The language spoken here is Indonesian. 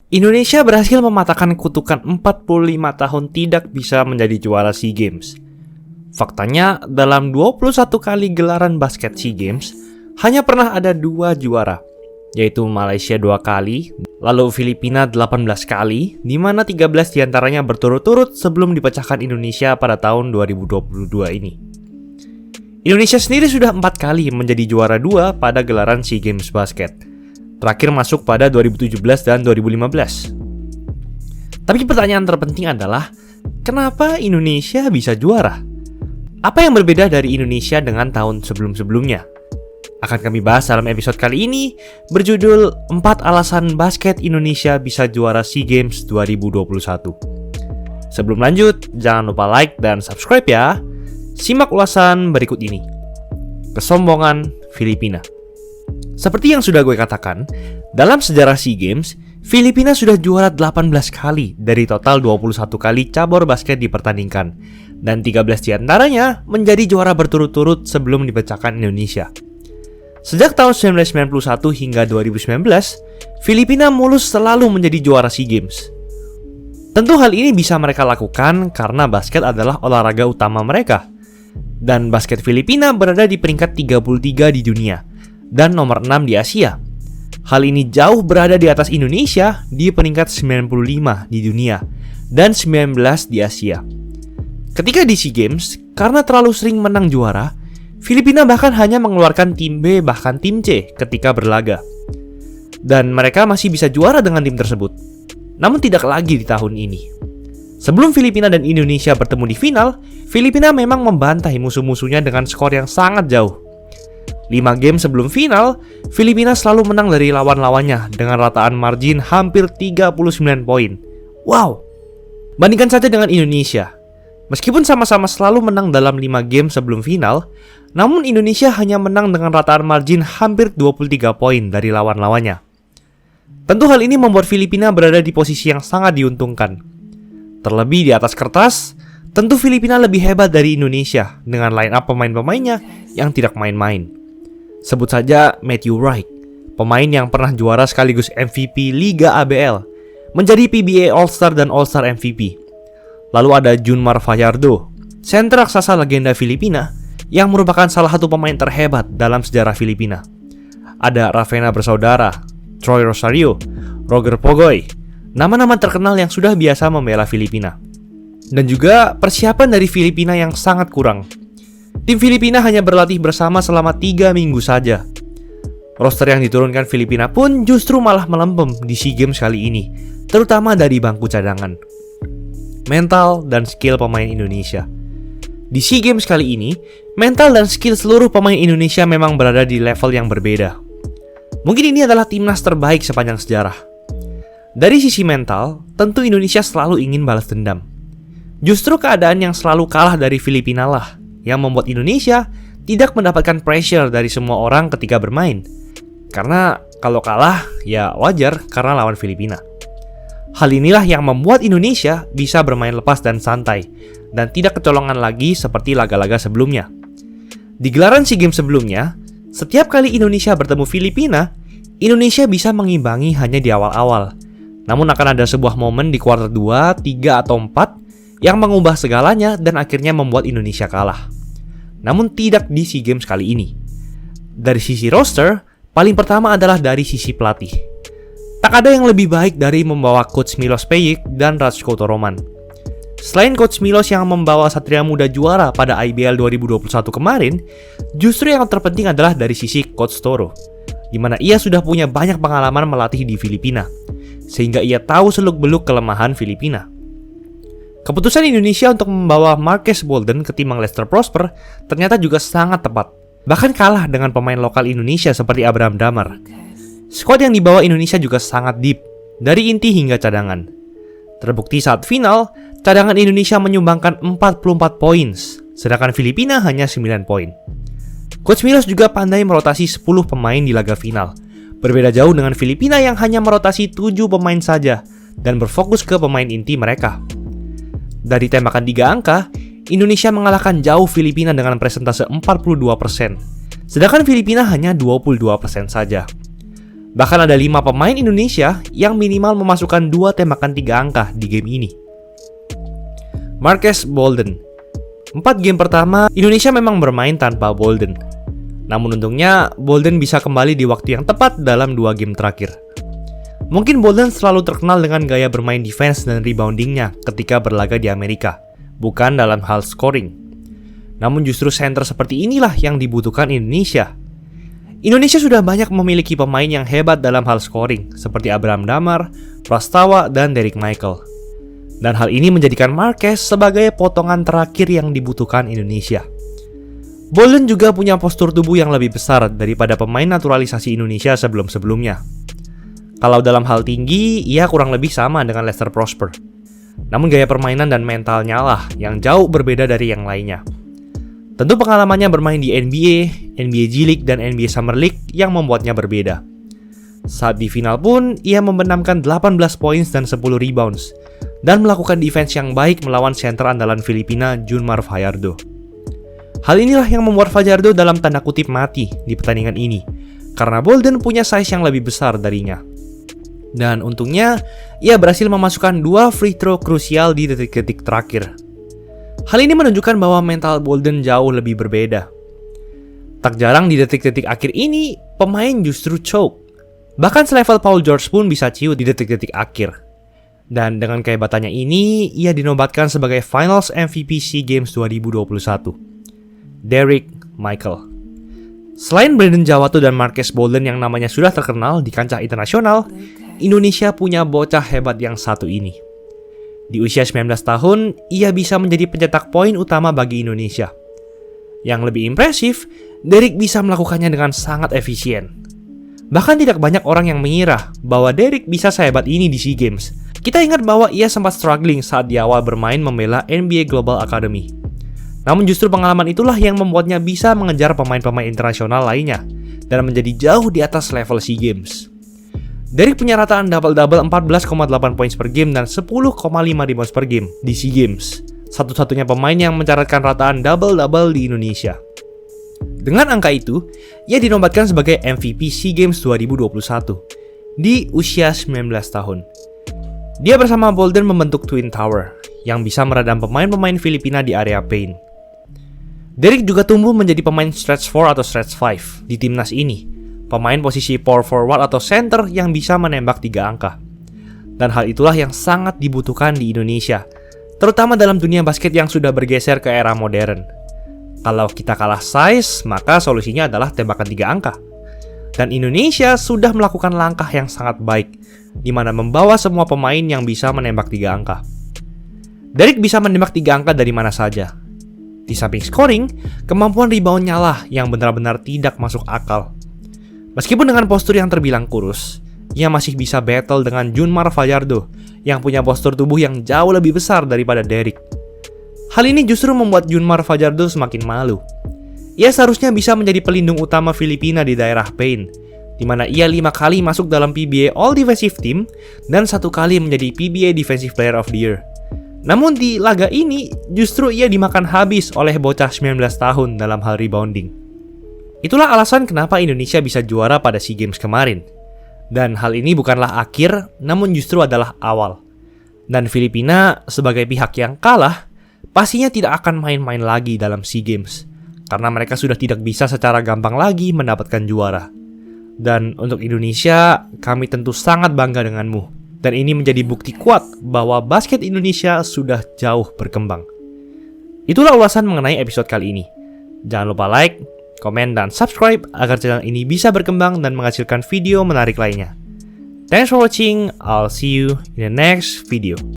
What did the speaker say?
Indonesia berhasil mematahkan kutukan 45 tahun tidak bisa menjadi juara SEA Games. Faktanya, dalam 21 kali gelaran basket SEA Games, hanya pernah ada 2 juara, yaitu Malaysia 2 kali, lalu Filipina 18 kali, di mana 13 diantaranya berturut-turut sebelum dipecahkan Indonesia pada tahun 2022 ini. Indonesia sendiri sudah 4 kali menjadi juara 2 pada gelaran SEA Games Basket. Terakhir masuk pada 2017 dan 2015. Tapi pertanyaan terpenting adalah, kenapa Indonesia bisa juara? Apa yang berbeda dari Indonesia dengan tahun sebelum-sebelumnya? Akan kami bahas dalam episode kali ini, berjudul 4 alasan basket Indonesia bisa juara SEA Games 2021. Sebelum lanjut, jangan lupa like dan subscribe ya. Simak ulasan berikut ini. Kesombongan Filipina. Seperti yang sudah gue katakan, dalam sejarah SEA Games, Filipina sudah juara 18 kali dari total 21 kali cabur basket dipertandingkan, dan 13 diantaranya menjadi juara berturut-turut sebelum dipecahkan Indonesia. Sejak tahun 1991 hingga 2019, Filipina mulus selalu menjadi juara SEA Games. Tentu hal ini bisa mereka lakukan karena basket adalah olahraga utama mereka, dan basket Filipina berada di peringkat 33 di dunia dan nomor 6 di Asia. Hal ini jauh berada di atas Indonesia di peringkat 95 di dunia dan 19 di Asia. Ketika di SEA Games, karena terlalu sering menang juara, Filipina bahkan hanya mengeluarkan tim B bahkan tim C ketika berlaga. Dan mereka masih bisa juara dengan tim tersebut. Namun tidak lagi di tahun ini. Sebelum Filipina dan Indonesia bertemu di final, Filipina memang membantai musuh-musuhnya dengan skor yang sangat jauh. 5 game sebelum final, Filipina selalu menang dari lawan-lawannya dengan rataan margin hampir 39 poin. Wow! Bandingkan saja dengan Indonesia. Meskipun sama-sama selalu menang dalam 5 game sebelum final, namun Indonesia hanya menang dengan rataan margin hampir 23 poin dari lawan-lawannya. Tentu hal ini membuat Filipina berada di posisi yang sangat diuntungkan. Terlebih di atas kertas, tentu Filipina lebih hebat dari Indonesia dengan line up pemain-pemainnya yang tidak main-main. Sebut saja Matthew Wright, pemain yang pernah juara sekaligus MVP Liga ABL, menjadi PBA All-Star dan All-Star MVP. Lalu ada Junmar Fajardo, senter raksasa legenda Filipina, yang merupakan salah satu pemain terhebat dalam sejarah Filipina. Ada Raffena bersaudara, Troy Rosario, Roger Pogoy, nama-nama terkenal yang sudah biasa membela Filipina. Dan juga persiapan dari Filipina yang sangat kurang. Tim Filipina hanya berlatih bersama selama 3 minggu saja. Roster yang diturunkan Filipina pun justru malah melempem di SEA Games kali ini, terutama dari bangku cadangan. Mental dan skill pemain Indonesia. Di SEA Games kali ini, mental dan skill seluruh pemain Indonesia memang berada di level yang berbeda. Mungkin ini adalah timnas terbaik sepanjang sejarah. Dari sisi mental, tentu Indonesia selalu ingin balas dendam. Justru keadaan yang selalu kalah dari Filipina lah yang membuat Indonesia tidak mendapatkan pressure dari semua orang ketika bermain. Karena kalau kalah, ya wajar karena lawan Filipina. Hal inilah yang membuat Indonesia bisa bermain lepas dan santai, dan tidak kecolongan lagi seperti laga-laga sebelumnya. Di gelaran SEA Games sebelumnya, setiap kali Indonesia bertemu Filipina, Indonesia bisa mengimbangi hanya di awal-awal. Namun akan ada sebuah momen di kuarter 2, 3, atau 4 yang mengubah segalanya dan akhirnya membuat Indonesia kalah. Namun tidak di SEA Games kali ini. Dari sisi roster, paling pertama adalah dari sisi pelatih. Tak ada yang lebih baik dari membawa Coach Milos Pejik dan Ratko Toroman. Selain Coach Milos yang membawa Satria Muda juara pada IBL 2021 kemarin, justru yang terpenting adalah dari sisi Coach Toro, di mana ia sudah punya banyak pengalaman melatih di Filipina, sehingga ia tahu seluk-beluk kelemahan Filipina. Keputusan Indonesia untuk membawa Marques Bolden ketimbang Lester Prosper ternyata juga sangat tepat. Bahkan kalah dengan pemain lokal Indonesia seperti Abraham Damar. Skuad yang dibawa Indonesia juga sangat deep, dari inti hingga cadangan. Terbukti saat final, cadangan Indonesia menyumbangkan 44 poin, sedangkan Filipina hanya 9 poin. Coach Milos juga pandai merotasi 10 pemain di laga final. Berbeda jauh dengan Filipina yang hanya merotasi 7 pemain saja dan berfokus ke pemain inti mereka. Dari tembakan 3 angka, Indonesia mengalahkan jauh Filipina dengan persentase 42%, sedangkan Filipina hanya 22% saja. Bahkan ada 5 pemain Indonesia yang minimal memasukkan 2 tembakan 3 angka di game ini. Marques Bolden. 4 game pertama, Indonesia memang bermain tanpa Bolden. Namun untungnya, Bolden bisa kembali di waktu yang tepat dalam 2 game terakhir. Mungkin Bolden selalu terkenal dengan gaya bermain defense dan reboundingnya ketika berlaga di Amerika, bukan dalam hal scoring. Namun justru center seperti inilah yang dibutuhkan Indonesia. Indonesia sudah banyak memiliki pemain yang hebat dalam hal scoring, seperti Abraham Damar, Prastawa, dan Derrick Michael. Dan hal ini menjadikan Marques sebagai potongan terakhir yang dibutuhkan Indonesia. Bolden juga punya postur tubuh yang lebih besar daripada pemain naturalisasi Indonesia sebelum-sebelumnya. Kalau dalam hal tinggi, ia kurang lebih sama dengan Lester Prosper. Namun gaya permainan dan mentalnya lah yang jauh berbeda dari yang lainnya. Tentu pengalamannya bermain di NBA, NBA G League, dan NBA Summer League yang membuatnya berbeda. Saat di final pun, ia membenamkan 18 points dan 10 rebounds, dan melakukan defense yang baik melawan center andalan Filipina Junmar Fajardo. Hal inilah yang membuat Fajardo dalam tanda kutip mati di pertandingan ini, karena Bolden punya size yang lebih besar darinya. Dan untungnya, ia berhasil memasukkan 2 free throw krusial di detik-detik terakhir. Hal ini menunjukkan bahwa mental Bolden jauh lebih berbeda. Tak jarang di detik-detik akhir ini, pemain justru choke. Bahkan selevel Paul George pun bisa ciut di detik-detik akhir. Dan dengan kehebatannya ini, ia dinobatkan sebagai Finals MVP SEA Games 2021. Derrick Michael. Selain Brandon Jawato dan Marques Bolden yang namanya sudah terkenal di kancah internasional, Indonesia punya bocah hebat yang satu ini. Di usia 19 tahun, ia bisa menjadi pencetak poin utama bagi Indonesia. Yang lebih impresif, Derrick bisa melakukannya dengan sangat efisien. Bahkan tidak banyak orang yang mengira bahwa Derrick bisa sehebat ini di SEA Games. Kita ingat bahwa ia sempat struggling saat di awal bermain membela NBA Global Academy. Namun justru pengalaman itulah yang membuatnya bisa mengejar pemain-pemain internasional lainnya dan menjadi jauh di atas level SEA Games. Derrick punya rataan double-double 14,8 points per game dan 10,5 rebounds per game di SEA Games. Satu-satunya pemain yang mencatatkan rataan double-double di Indonesia. Dengan angka itu, ia dinobatkan sebagai MVP SEA Games 2021 di usia 19 tahun. Dia bersama Bolden membentuk Twin Tower yang bisa meredam pemain-pemain Filipina di area paint. Derrick juga tumbuh menjadi pemain stretch 4 atau stretch 5 di timnas ini. Pemain posisi power forward atau center yang bisa menembak 3 angka. Dan hal itulah yang sangat dibutuhkan di Indonesia, terutama dalam dunia basket yang sudah bergeser ke era modern. Kalau kita kalah size, maka solusinya adalah tembakan 3 angka. Dan Indonesia sudah melakukan langkah yang sangat baik, di mana membawa semua pemain yang bisa menembak 3 angka. Derrick bisa menembak 3 angka dari mana saja. Di samping scoring, kemampuan reboundnya lah yang benar-benar tidak masuk akal. Meskipun dengan postur yang terbilang kurus, ia masih bisa battle dengan Junmar Fajardo yang punya postur tubuh yang jauh lebih besar daripada Derrick. Hal ini justru membuat Junmar Fajardo semakin malu. Ia seharusnya bisa menjadi pelindung utama Filipina di daerah paint, di mana ia 5 kali masuk dalam PBA All Defensive Team dan 1 kali menjadi PBA Defensive Player of the Year. Namun di laga ini, justru ia dimakan habis oleh bocah 19 tahun dalam hal rebounding. Itulah alasan kenapa Indonesia bisa juara pada SEA Games kemarin. Dan hal ini bukanlah akhir, namun justru adalah awal. Dan Filipina sebagai pihak yang kalah, pastinya tidak akan main-main lagi dalam SEA Games. Karena mereka sudah tidak bisa secara gampang lagi mendapatkan juara. Dan untuk Indonesia, kami tentu sangat bangga denganmu. Dan ini menjadi bukti kuat bahwa basket Indonesia sudah jauh berkembang. Itulah ulasan mengenai episode kali ini. Jangan lupa like, komen, dan subscribe agar channel ini bisa berkembang dan menghasilkan video menarik lainnya. Thanks for watching, I'll see you in the next video.